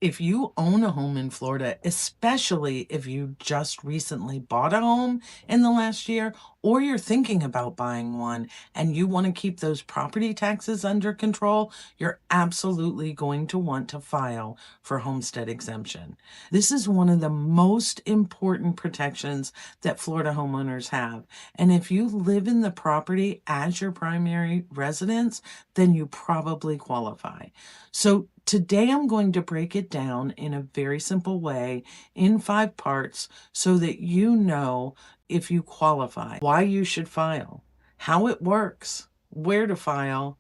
If you own a home in Florida, especially if you just recently bought a home in the last year, or you're thinking about buying one and you want to keep those property taxes under control, you're absolutely going to want to file for homestead exemption. This is one of the most important protections that Florida homeowners have. And if you live in the property as your primary residence, then you probably qualify. So today I'm going to break it down in a very simple way in 5 parts so that you know if you qualify, why you should file, how it works, where to file,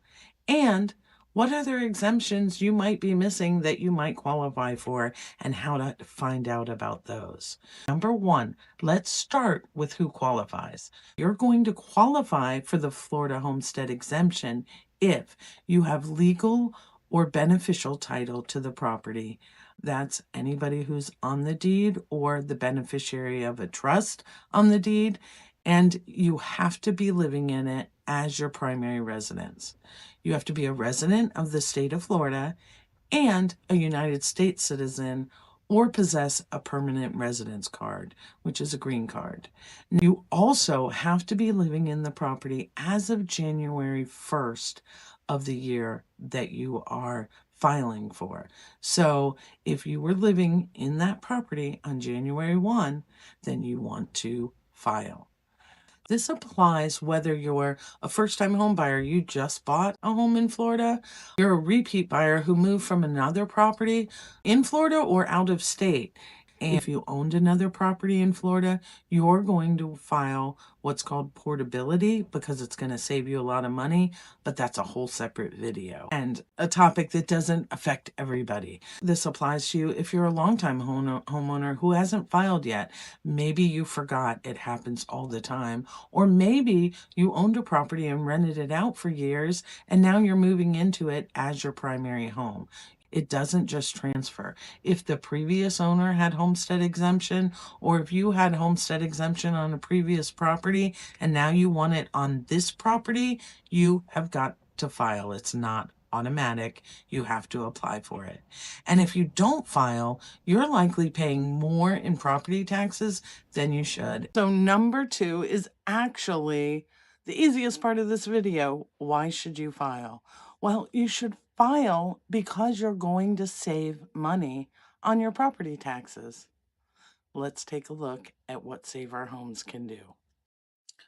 and what other exemptions you might be missing that you might qualify for and how to find out about those. Number 1, let's start with who qualifies. You're going to qualify for the Florida homestead exemption if you have legal or beneficial title to the property. That's anybody who's on the deed or the beneficiary of a trust on the deed, and you have to be living in it as your primary residence. You have to be a resident of the state of Florida and a United States citizen or possess a permanent residence card, which is a green card. You also have to be living in the property as of January 1st of the year that you are filing for. So if you were living in that property on January 1, then you want to file. This applies whether you're a first-time home buyer, you just bought a home in Florida, you're a repeat buyer who moved from another property in Florida or out of state. And if you owned another property in Florida, you're going to file what's called portability because it's going to save you a lot of money, but that's a whole separate video and a topic that doesn't affect everybody. This applies to you if you're a longtime homeowner who hasn't filed yet. Maybe you forgot, it happens all the time. Or maybe you owned a property and rented it out for years, and now you're moving into it as your primary home. It doesn't just transfer. If the previous owner had homestead exemption, or if you had homestead exemption on a previous property and now you want it on this property, you have got to file. It's not automatic. You have to apply for it. And if you don't file, you're likely paying more in property taxes than you should. So number 2 is actually the easiest part of this video. Why should you file? Well, you should file because you're going to save money on your property taxes. Let's take a look at what Save Our Homes can do.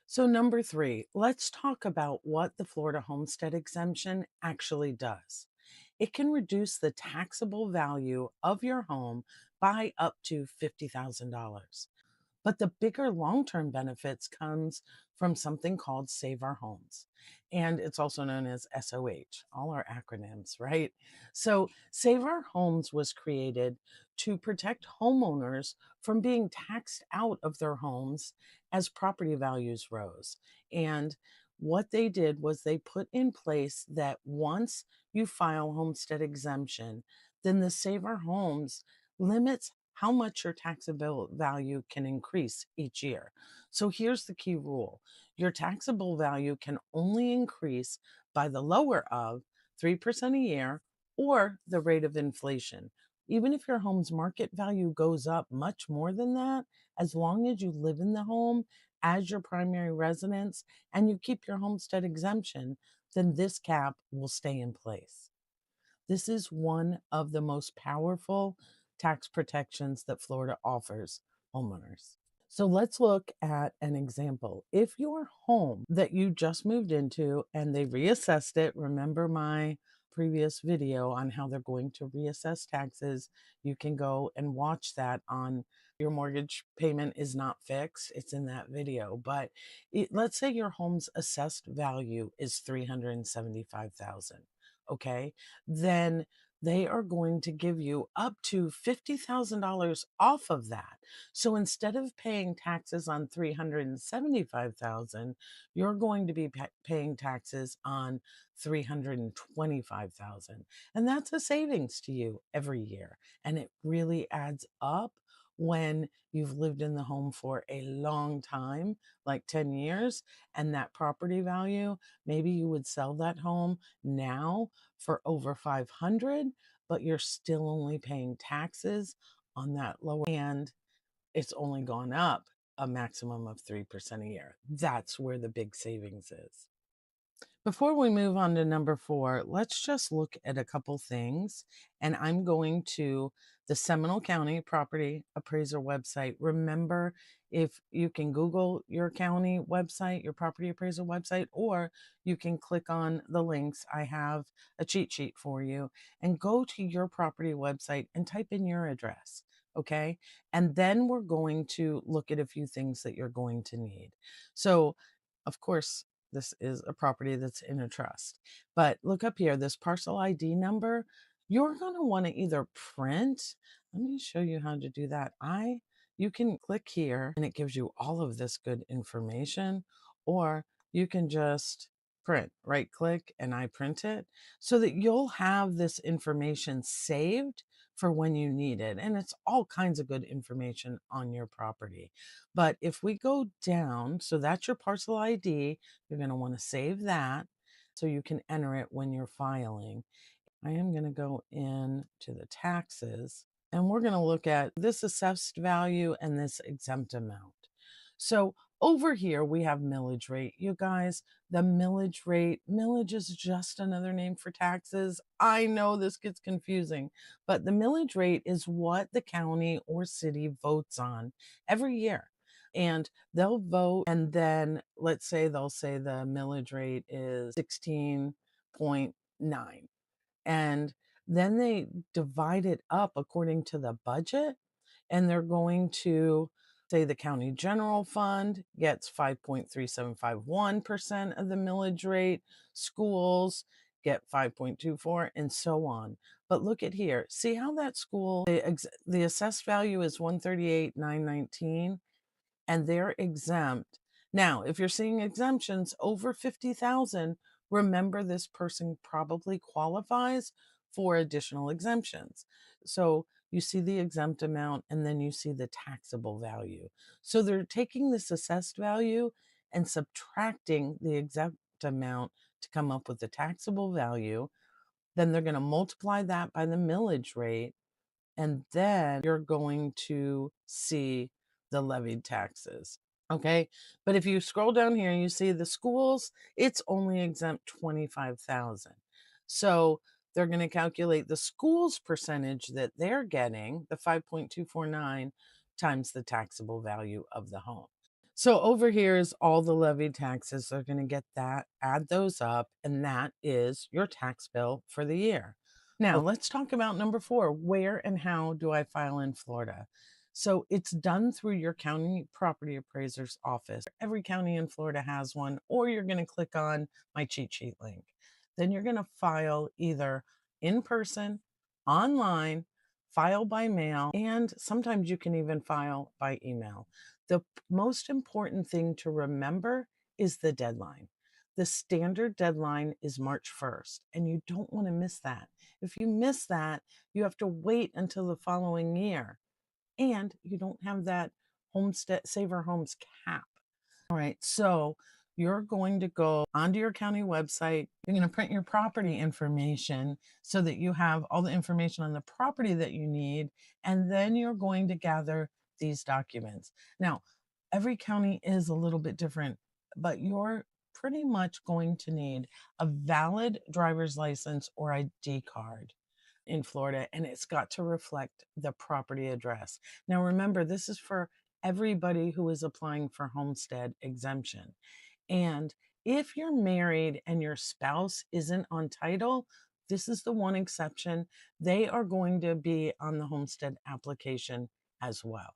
So number 3, let's talk about what the Florida homestead exemption actually does. It can reduce the taxable value of your home by up to $50,000. But the bigger long-term benefits comes from something called Save Our Homes. And it's also known as SOH, all our acronyms, right? So Save Our Homes was created to protect homeowners from being taxed out of their homes as property values rose. And what they did was they put in place that once you file homestead exemption, then the Save Our Homes limits how much your taxable value can increase each year. So here's the key rule. Your taxable value can only increase by the lower of 3% a year or the rate of inflation. Even if your home's market value goes up much more than that, as long as you live in the home as your primary residence and you keep your homestead exemption, then this cap will stay in place. This is one of the most powerful tax protections that Florida offers homeowners. So let's look at an example. If your home that you just moved into and they reassessed it, remember my previous video on how they're going to reassess taxes, you can go and watch that on your mortgage payment is not fixed. It's in that video. But let's say your home's assessed value is $375,000. Okay, then they are going to give you up to $50,000 off of that. So instead of paying taxes on $375,000, you're going to be paying taxes on $325,000. And that's a savings to you every year. And it really adds up when you've lived in the home for a long time, like 10 years, and that property value, maybe you would sell that home now for over 500, but you're still only paying taxes on that lower, and it's only gone up a maximum of 3% a year. That's where the big savings is. Before we move on to number 4, let's just look at a couple things. And I'm going to the Seminole County Property Appraiser website. Remember, if you can Google your county website, your property appraiser website, or you can click on the links. I have a cheat sheet for you, and go to your property website and type in your address. Okay. And then we're going to look at a few things that you're going to need. So, of course, this is a property that's in a trust. But look up here, this parcel ID number, you're going to want to either print. Let me show you how to do that. You can click here and it gives you all of this good information, or you can just print, right click, and I print it so that you'll have this information saved for when you need it. And it's all kinds of good information on your property. But if we go down, so that's your parcel ID, you're going to want to save that so you can enter it when you're filing. I am going to go in to the taxes, and we're going to look at this assessed value and this exempt amount. So over here we have millage rate. You guys, the millage is just another name for taxes. I know this gets confusing, but the millage rate is what the county or city votes on every year. And they'll vote, and then let's say they'll say the millage rate is 16.9. And then they divide it up according to the budget, and they're going to say the county general fund gets 5.3751% of the millage rate, schools get 5.24, and so on. But look at here. See how that school, the assessed value is 138,919, and they're exempt. Now, if you're seeing exemptions over 50,000, remember this person probably qualifies for additional exemptions. So you see the exempt amount and then you see the taxable value. So they're taking this assessed value and subtracting the exempt amount to come up with the taxable value. Then they're going to multiply that by the millage rate, and then you're going to see the levied taxes. Okay. But if you scroll down here, you see the schools, it's only exempt 25,000. So they're going to calculate the school's percentage that they're getting, the 5.249, times the taxable value of the home. So over here is all the levied taxes. They're going to get that, add those up, and that is your tax bill for the year. Now, let's talk about number 4. Where and how do I file in Florida? So it's done through your county property appraiser's office. Every county in Florida has one, or you're going to click on my cheat sheet link. Then you're going to file either in person, online, file by mail, and sometimes you can even file by email. The most important thing to remember is the deadline. The standard deadline is March 1st, and you don't want to miss that. If you miss that, you have to wait until the following year, and you don't have that Homestead Saver Homes cap. All right, so you're going to go onto your county website. You're going to print your property information so that you have all the information on the property that you need, and then you're going to gather these documents. Now, every county is a little bit different, but you're pretty much going to need a valid driver's license or ID card in Florida, and it's got to reflect the property address. Now, remember, this is for everybody who is applying for homestead exemption. And if you're married and your spouse isn't on title, this is the one exception. They are going to be on the homestead application as well,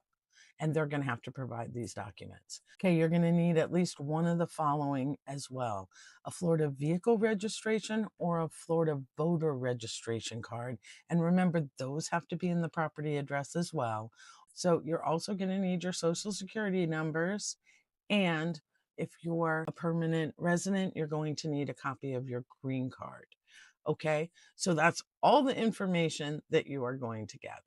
and they're going to have to provide these documents. Okay, you're going to need at least one of the following as well: a Florida vehicle registration or a Florida voter registration card. And remember, those have to be in the property address as well. So you're also going to need your social security numbers. And if you're a permanent resident, you're going to need a copy of your green card. Okay, so that's all the information that you are going to gather.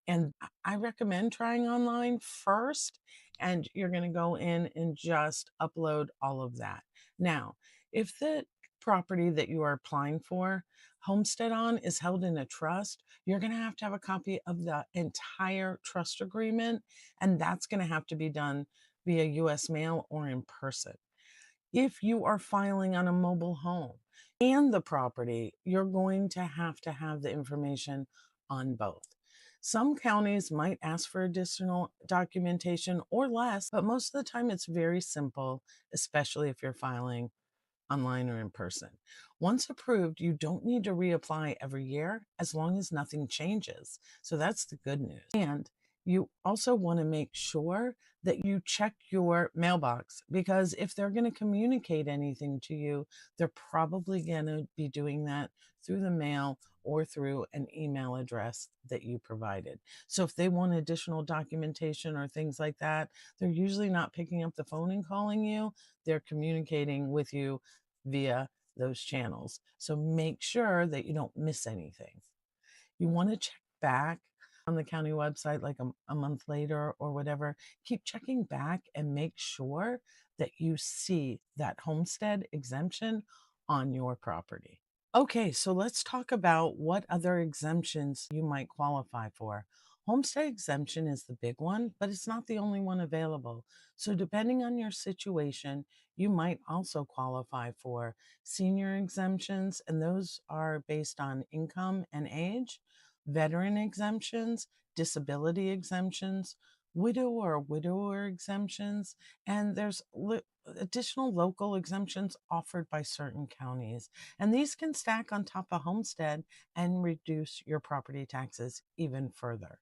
And I recommend trying online first, and you're going to go in and just upload all of that. Now, if the property that you are applying for homestead on is held in a trust, you're going to have a copy of the entire trust agreement, and that's going to have to be done via US mail or in person. If you are filing on a mobile home and the property, you're going to have the information on both. Some counties might ask for additional documentation or less, but most of the time it's very simple, especially if you're filing online or in person. Once approved, you don't need to reapply every year as long as nothing changes. So that's the good news. And you also want to make sure that you check your mailbox, because if they're going to communicate anything to you, they're probably going to be doing that through the mail or through an email address that you provided. So if they want additional documentation or things like that, they're usually not picking up the phone and calling you. They're communicating with you via those channels. So make sure that you don't miss anything. You want to check back on the county website like a month later or whatever. Keep checking back and make sure that you see that homestead exemption on your property. Okay, so let's talk about what other exemptions you might qualify for. Homestead exemption is the big one, but it's not the only one available. So, depending on your situation, you might also qualify for senior exemptions, and those are based on income and age, veteran exemptions, disability exemptions, widow or widower exemptions, and there's additional local exemptions offered by certain counties. And these can stack on top of homestead and reduce your property taxes even further.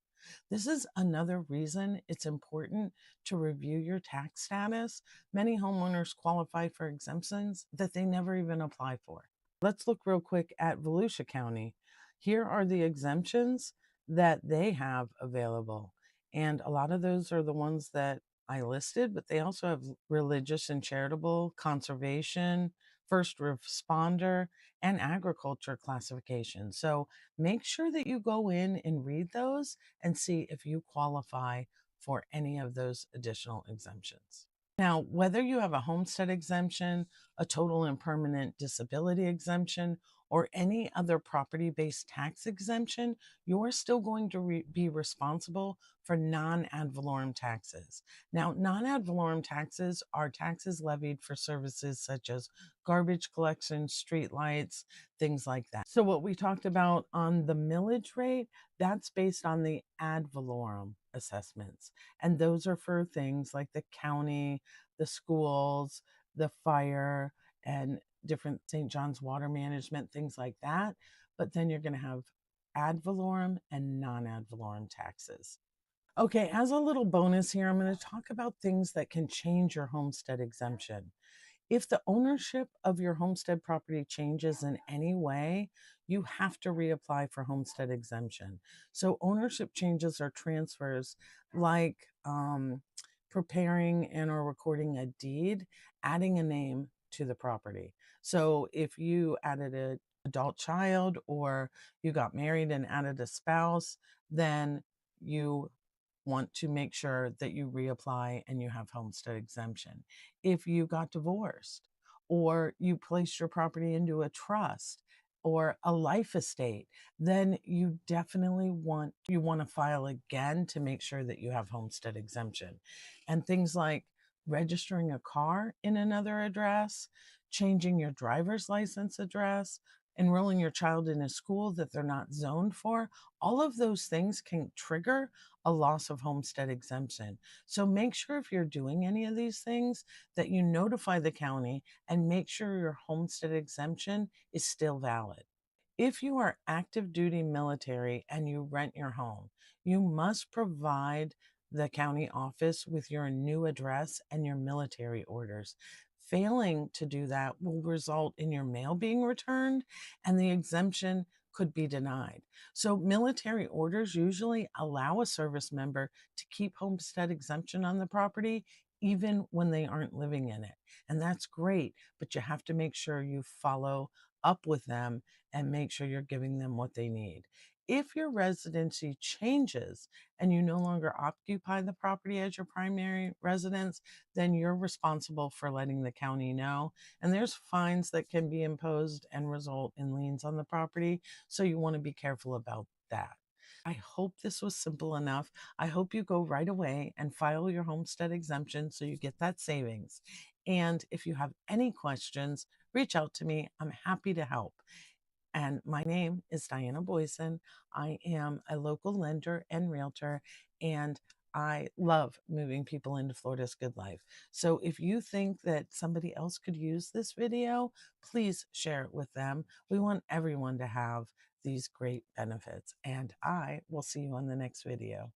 This is another reason it's important to review your tax status. Many homeowners qualify for exemptions that they never even apply for. Let's look real quick at Volusia County. Here are the exemptions that they have available. And a lot of those are the ones that I listed, but they also have religious and charitable, conservation, first responder, and agriculture classification. So make sure that you go in and read those and see if you qualify for any of those additional exemptions. Now, whether you have a homestead exemption, a total and permanent disability exemption, or any other property based tax exemption, you're still going to be responsible for non ad valorem taxes. Now, non ad valorem taxes are taxes levied for services such as garbage collection, street lights, things like that. So, what we talked about on the millage rate, that's based on the ad valorem assessments. And those are for things like the county, the schools, the fire, and different St. John's water management, things like that. But then you're going to have ad valorem and non ad valorem taxes. Okay, as a little bonus here, I'm going to talk about things that can change your homestead exemption. If the ownership of your homestead property changes in any way, you have to reapply for homestead exemption. So, ownership changes or transfers like preparing and or recording a deed, adding a name to the property. So, if you added an adult child or you got married and added a spouse, then you want to make sure that you reapply and you have homestead exemption. If you got divorced or you placed your property into a trust or a life estate, then you definitely want to file again to make sure that you have homestead exemption. And things like registering a car in another address, changing your driver's license address, enrolling your child in a school that they're not zoned for, all of those things can trigger a loss of homestead exemption. So make sure if you're doing any of these things that you notify the county and make sure your homestead exemption is still valid. If you are active duty military and you rent your home, you must provide the county office with your new address and your military orders. Failing to do that will result in your mail being returned and the exemption could be denied. So, military orders usually allow a service member to keep homestead exemption on the property even when they aren't living in it. And that's great, but you have to make sure you follow up with them and make sure you're giving them what they need. If your residency changes and you no longer occupy the property as your primary residence, then you're responsible for letting the county know. And there's fines that can be imposed and result in liens on the property. So you want to be careful about that. I hope this was simple enough. I hope you go right away and file your homestead exemption so you get that savings. And if you have any questions, reach out to me. I'm happy to help. And my name is Diana Boyson. I am a local lender and realtor, and I love moving people into Florida's good life. So if you think that somebody else could use this video, please share it with them. We want everyone to have these great benefits. And I will see you on the next video.